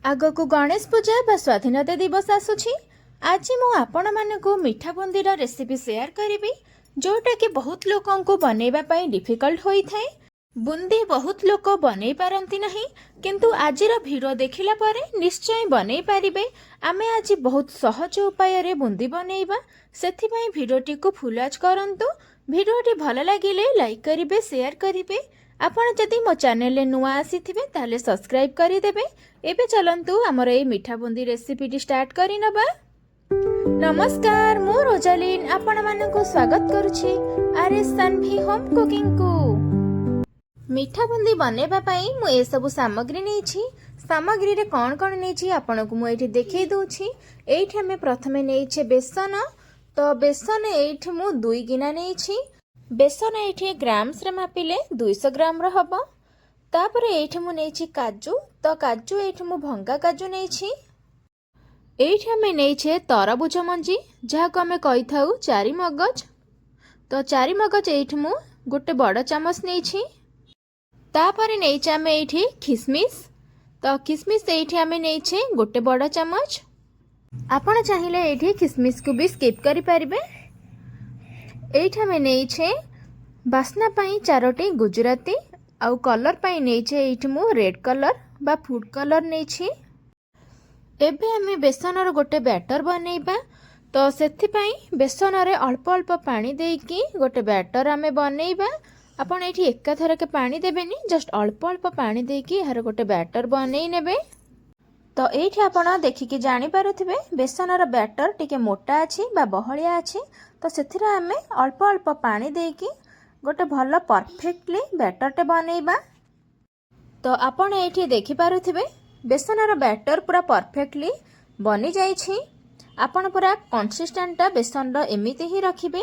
आगकू गणेश पूजा बा स्वाधीनता दिवस आसुछि। आज मु आपण मानकू मिठा बुंदीर रेसिपी शेयर करी जोटा कि बहुत लोकों को बनैबा पई डिफिकल्ट होई थाए। बुंदी बहुत लोक बनै पारंती नहीं, किंतु आजिर भिडियो देखिला परे निश्चय बनै पारिबे। आमे आज बहुत सहज उपाय रे बुंदी बनैबा, सेथिपई भिडियोटी को फुल वॉच करंतु। भिडियोटी भल लागिले लाइक करिवे, शेयर करिवे। आपण जदि मो चैनल रे नुआ आसीथिबे ताले सब्सक्राइब करि देबे। एबे चलंतु हमर ए मिठा बुंदी रेसिपी स्टार्ट करि नबा। नमस्कार, मु रोजालिन आपण मानकु स्वागत करूछि आरएस सानवी होम कुकिंग को। मिठा बुंदी बनेबा पई मु ए सब सामग्री नेछि। सामग्री रे कोन कोन नेछि आपनको मु एठी देखै दोछि। एठी हमें प्रथमे नेछे बेसन। तो बेसन एठी मु 2 गिना नेछि। बेसन एठी ग्राम्स रे मापिले 200 ग्राम रो हबो। तापर एठी मु नेछि काजू। तो काजू एठी मु भंगा काजू नेछि। एठी हमें नेछे तरबुज मंजी, जहा को हमें कहि थाउ चारि मगज। तो चारि मगज एठी मु गोटे बड़ चामच नेछि। तापर नेछे हमें एठी किसमिस। तो किसमिस एठी हमें नेछे गोटे बड़ चामच। आपण चाहिले एठी किसमिस को भी स्किप करि परिबे। एठी हमें नेछे बास्ना पाई 4टी गुजराती आउ कलर पाई नेछे एठी मु रेड कलर बा फूड कलर नेछि। एबे हमें बेसनर गोटे बैटर बनैबा। तो सेथि पाई बेसन रे अल्प अल्प पानी देकी गोटे बैटर हमें बनैबा। आपण एठी एका थरके पानी देबेनी, जस्ट अल्प अल्प पानी देकी हर गोटे बैटर बनै नेबे। तो एठी आपण देखिकी जानि पारुथिबे बेसनर बैटर टिके मोटा अछि बा बहलिया अछि। तो सेथिरा हमें अल्प अल्प पानी देकी गोटे भल परफेक्टली बैटरटे बनैबा। तो आपण एठी देखि पारुथिबे बेसनर बैटर पूरा परफेक्टली बनी जाइछि। आपण पूरा कंसिस्टेंट बेसन एमिति ही रखिबे,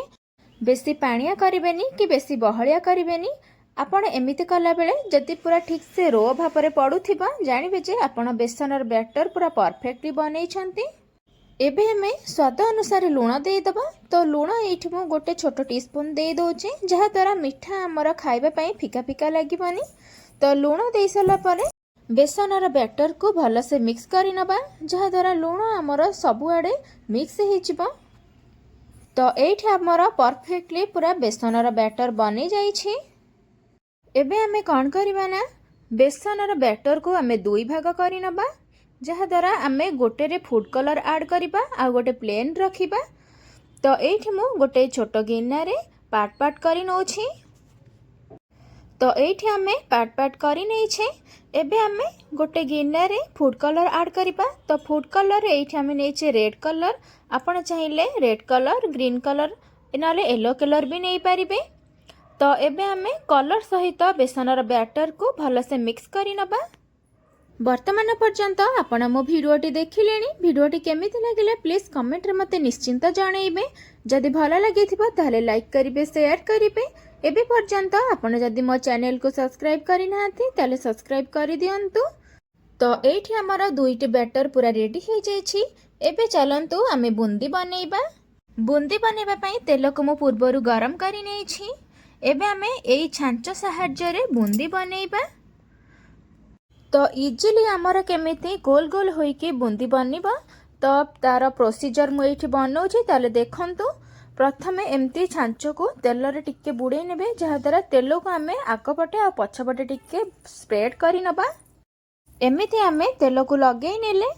बेसी पानिया करिवेनी कि बेसी बहलिया करिवेनी। आपण एमिति कला बेले जदि पूरा ठीक से रो भापरे पडुथिबा जानिबे जे आपण बेसनर बैटर पूरा परफेक्टली बनैछंती। एबे हमें स्वाद अनुसार लूण दे दबा। तो लूण एठी मु गोटे छोटो टीस्पून दे दोछि, जहा द्वारा मिठा हमर खाइबा पई फिका फिका लागिबनी। तो लूण दे साला परे बेसनर बैटर को भल से मिक्स करि नबा, जहा द्वारा लूण हमर सबु आडे मिक्स हे जिवो। तो एठी हमर परफेक्टली पूरा बेसनर बैटर बनि जाइछि। एबे हमें कौन करिबा ना बेसनर बैटर को हमें 2 भाग करि नबा, जहा द्वारा हमें गोटे रे फूड कलर ऐड करिबा आ गोटे प्लेन रखिबा। तो एठी मु गोटे छोटो गिन्ना रे पार्ट पार्ट करि नोछि। तो एठी हमें पार्ट पार्ट करि नेछे। एबे हमें गोटे गिन्ना रे फूड कलर ऐड करिबा। तो फूड कलर एठी हमें नेछे रेड कलर। आपण चाहिले रेड कलर, ग्रीन कलर नाले येलो कलर भी नहीं पारिबे। तो एबे हमें कलर सहित बेसनर बैटर को भल से मिक्स करि नबा। वर्तमान पर्यंत आपण मो भिडियोटी देखिलेनी। भिडियोटी केमिति लागिला प्लीज कमेंट रे मते निश्चिंत जणाइबे। जदि भल लागिथिबो ताले लाइक करिवे, शेयर करिवे। एबे पर्यंत आपण जदि मो चैनल को सब्सक्राइब करि नाथि ताले सब्सक्राइब करि दियंतु। तो एठी हमर 2टी बैटर पूरा रेडी हो जाइछि। एबे चलंतु आमे बुंदी बनैबा। बुंदी बनैबा पई तेल को मु पूर्वरु गरम करि नेछि। एबे हमें एई छांच सहाय्य रे बुंदी बनैबा। तो इजिली हमर केमिति गोल गोल होई के बुंदी बनिबा। तो तार प्रोसीजर मु एठी बनौछि, ताले देखंतु। प्रथमे एमती छांच को तेल रे टिके बुडे नेबे, जहा द्वारा तेल को हमें आगपटे आ पछपटे टिके स्प्रेड करि नबा। एमिति हमें तेल को लगेई नेले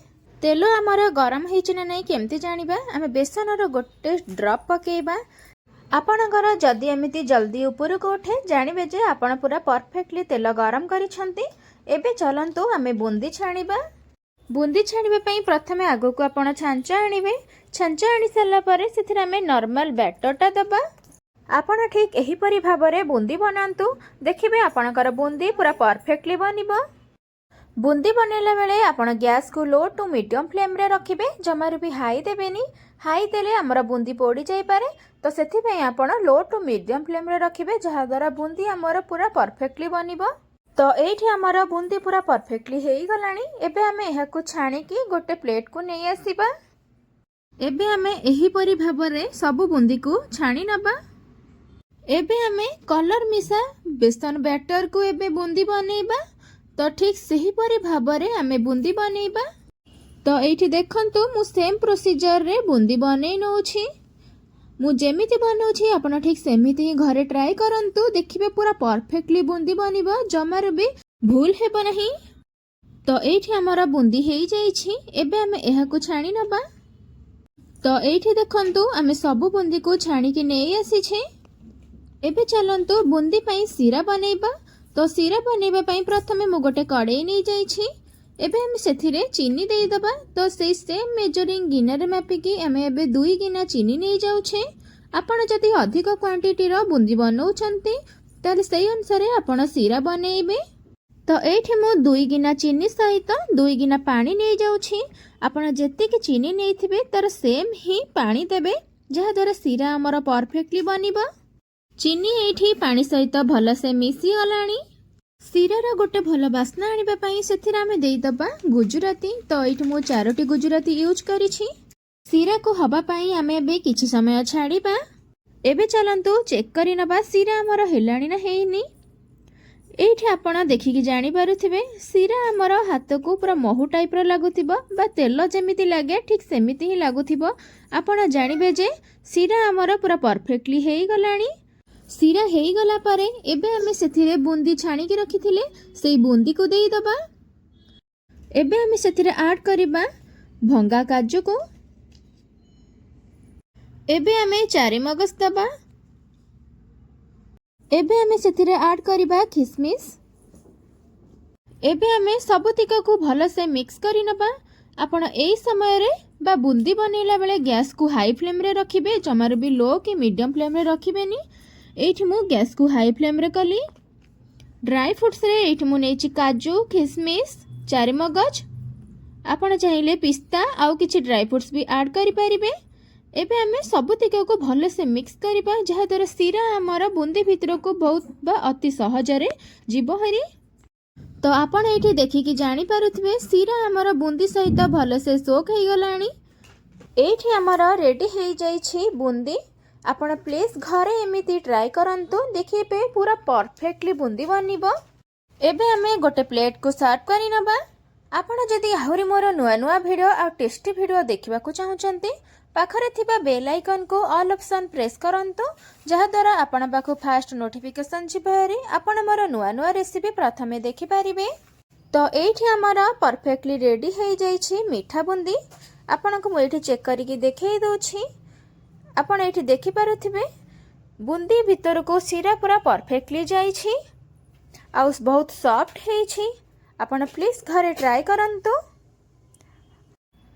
तेल हमर गरम हेछि ना नै केमति जानिबा। हमें बेसनर गोटे ड्रॉप पकेइबा। आपणकर जदि एमिति जल्दी ऊपर को उठे जानिबे जे आपण पूरा परफेक्टली तेल गरम करिसंती। एबे चलंतु हमें बुंदी छाणीबा। बुंदी छाणीबे पई प्रथमे आगो को आपण छांच आनिबे। छांच आनी साला परे सेथिरा हमें नॉर्मल बैटरटा दबा। आपण ठीक एही परि भाबरे बुंदी बनांतु, देखिबे आपणकर बुंदी पूरा परफेक्टली बनिबो। बुंदी बनेला बेले आपण गैस को लो टू मीडियम फ्लेम रे रखिबे, जमारु भी हाई देबेनी। हाई देले हमर बुंदी पोड़ी जाई पारे। तो सेथि पई आपण लो टू मीडियम फ्लेम रे रखिबे, जहा द्वारा बुंदी हमर पूरा परफेक्टली बनिबो। तो एठी हमर बुंदी पूरा परफेक्टली हेई गलानी। एबे हमें एहा को छाणी की गोटे प्लेट को नै आसीबा। एबे हमें एही परि भाबरे सब बुंदी को छाणी नबा। एबे हमें कलर मिसा बेसन बैटर को एबे बुंदी बनैबा। तो ठीक सेहीपरि भाबरे आमे बुंदी बनेइबा। तो एठी देखंतु मु सेम प्रोसीजर रे बुंदी बनै नउछि। मु जेमिति बनौछि आपण ठीक सेमिति ही घरे ट्राई करंतु, देखिबे पूरा परफेक्टली बुंदी बनिबो, जमार भी भूल हेबो नहीं। तो एठी हमारा बुंदी हेई जाइछि। एबे आमे एहा को छाणी नबा। तो एठी देखंतु आमे सब बुंदी को छाणी के नेई आसी छे। एबे चलंतु बुंदी पई सीरा बनेइबा। तो सीरा बनेइबा पई प्रथमे मु गोटे कड़ाई नै जाइछि। एबे आमे सेथिरे चीनी देई दबा। तो सेई सेम मेजरिंग गिनारे मापिकी आमे एबे 2 गिना चीनी नै जाउछे। आपण जदि अधिक क्वांटिटी रो बुंदी बनौछंती ताले सेई अनुसार आपण सीरा बनेइबे। तो एठी मु 2 गिना चीनी सहित 2 गिना पानी नै जाउछि। आपण जेतिकी चीनी नैथिबे तार सेम ही पानी देबे, जहा द्वारा सीरा हमर परफेक्टली बनिबो। चीनी एठी पानी सहित भल से मिसी गलानी। सीरार गोटे भल बास्ना आनिबा पई सेथिरे आमे देई दबा गुजराती। तो एठी मु 4टी गुजराती यूज करिछि। सीरा को हबा पई आमे एबे किछि समय छाड़ीबा। एबे चलंतु चेक करि नबा सीरा हमर हेलाणी ना हेइनी। एठी आपण देखिकी जानि पारुथिबे सीरा हमर हाथ को पूरा महु टाइप रो लागुथिबो बा तेल जेमिति लागे ठीक सेमिति ही लागुथिबो। आपण जानिबे जे सीरा हमर पूरा परफेक्टली हेई गलाणी। सीरा हेई गला पारे एबे आमे सेथिरे बुंदी छाणी के रखिथिले सेई बुंदी को देई दबा। एबे आमे सेथिरे ऐड करिबा भंगा काजू को। एबे आमे 4 मगज दबा। एबे आमे सेथिरे ऐड करिबा किसमिस। एबे आमे सबतिक को भल से मिक्स करि नबा। आपण एई समय रे बा बुंदी बनेला बेले गैस को हाई फ्लेम रे रखिबे, जमार भी लो कि मीडियम फ्लेम रे रखिबेनी। एठी मु गैस को हाई फ्लेम रे कली। ड्राई फ्रूट्स रे एठी मु नेछि काजू, किसमिस, 4 मगज। आपण चाहिले पिस्ता आउ किछि ड्राई फ्रूट्स भी ऐड करि परिबे। एबे आमे सबतिक को भल से मिक्स करिबा, जहा द्वारा सीरा हमर बुंदी भितर को बहुत बा अति सहज रे जीव हरी। तो आपण एठी देखिकी जानि पारुथिबे सीरा हमर बुंदी सहित भल से सोक हे गलानी। एठी हमर रेडी हे जाइछि बुंदी। आपण प्लीज घरे एमिति ट्राई करंतु, देखिबे पूरा परफेक्टली बुंदी बनिबो। एबे आमे गोटे प्लेट को सर्व करि नबा। आपण जदि आहुरी मोर नुआ नुआ वीडियो आ टेस्टी वीडियो देखिबा को चाहुचंती, पाखरे थिबा बेल आइकन को ऑल ऑप्शन प्रेस करंतु, जहा द्वारा आपण पाखु फास्ट नोटिफिकेशन जिबारी आपण मोर नुआ नुआ रेसिपी प्रथमे देखि पारिबे। तो एठी हमर परफेक्टली रेडी हे जाइछि मीठा बुंदी। आपनको मु एठी चेक करिकि देखै दउछि। आपण एठी देखि पारुथिबे बुंदी भितर को सीरा पूरा परफेक्टली जाइछि आ बहुत सॉफ्ट हेछि। आपण प्लीज घरे ट्राई करंतु।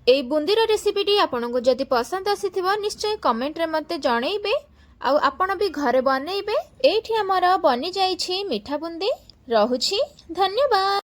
ए बुंदीर रेसिपीटी आपनको जदि पसंद आसीथिबो निश्चय कमेंट रे मते जणैबे आ आपण भी घरे बनैबे। एठी हमर बनि जाइछि मीठा बुंदी। रहुछि, धन्यवाद।